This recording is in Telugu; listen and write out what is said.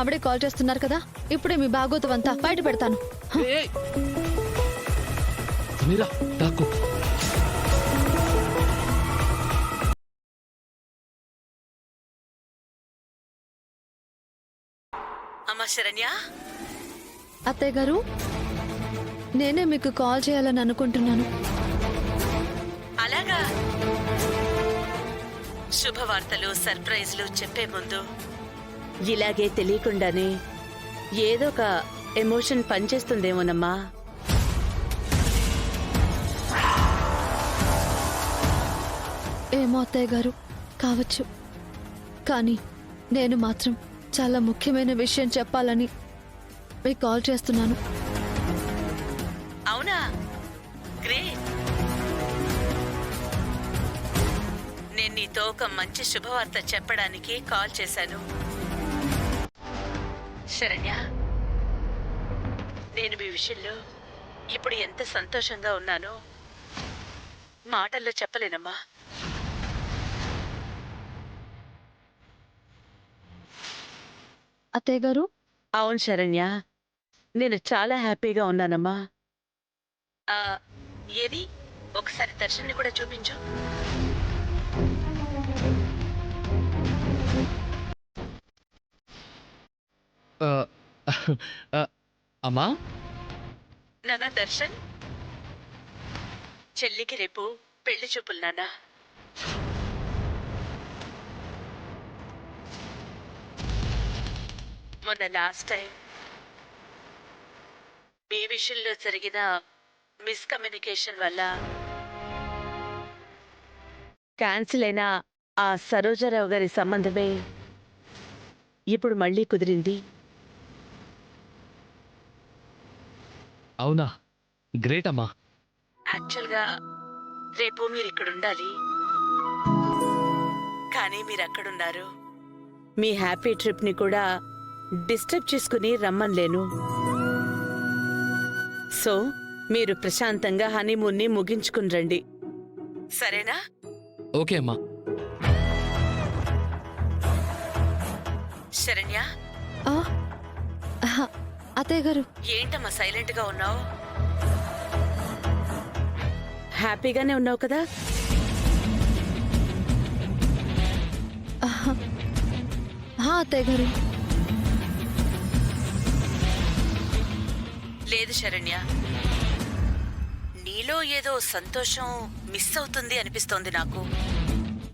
ఆవిడే కాల్ చేస్తున్నారు కదా, ఇప్పుడే మీ భాగోతం అంతా బయట పెడతాను. ఏయ్! సమీరా, దాక్కో. అమ్మా శరణ్య, అత్తయ్య గారు, నేనే మీకు కాల్ చేయాలని అనుకుంటున్నాను. అలాగా? శుభవార్తలు సర్ప్రైజ్లు చెప్పే ముందు ఇలాగే తెలియకుండానే ఏదో ఒక ఎమోషన్ పనిచేస్తుందేమోనమ్మా. ఏమో అత్తయ్య గారు, కావచ్చు. కానీ నేను మాత్రం చాలా ముఖ్యమైన విషయం చెప్పాలని మీకు కాల్ చేస్తున్నాను. అవునా? గ్రేట్. నేను నీతో ఒక మంచి శుభవార్త చెప్పడానికి కాల్ చేశాను. శరణ్య, నేను మీ విషయంలో ఇప్పుడు ఎంత సంతోషంగా ఉన్నానో మాటల్లో చెప్పలేనమ్మా. అత్తయ్య గారు, అవును శరణ్య, నేను చాలా హ్యాపీగా ఉన్నానమ్మా. ఏది ఒకసారి దర్శన్ని కూడా చూపించు. ఆ, ఆ, అమ్మా, నానా దర్శన్, చెల్లికి రేపు పెళ్లి చూపులు నాన్నా. మొన్న లాస్ట్ టైం మీ విషయంలో జరిగిన మిస్కమ్యూనికేషన్ వల్ల క్యాన్సిల్ అయిన ఆ సరోజారావు గారి సంబంధమే ఇప్పుడు మళ్ళీ కుదిరింది. అవునా? గ్రేట్ అమ్మా. యాక్చువల్గా రేపు మీరు ఇక్కడ ఉండాలి, కానీ మీరు అక్కడున్నారు. మీ హ్యాపీ ట్రిప్ ని కూడా డిస్టర్బ్ చేసుకుని రమ్మన్లేను. సో మీరు ప్రశాంతంగా హనీమూన్ని ముగించుకుని రండి, సరేనా? ఓకే అమ్మా. శరణ్య, ఆ, ఆహా, అత్తయ్య గారు, ఏంటమ్మా సైలెంట్ గా ఉన్నావు? హ్యాపీగానే ఉన్నావు కదా? ఆహా, అత్తయ్య గారు. లేదు శరణ్య, నీలో ఏదో సంతోషం మిస్ అవుతుంది అనిపిస్తోంది నాకు.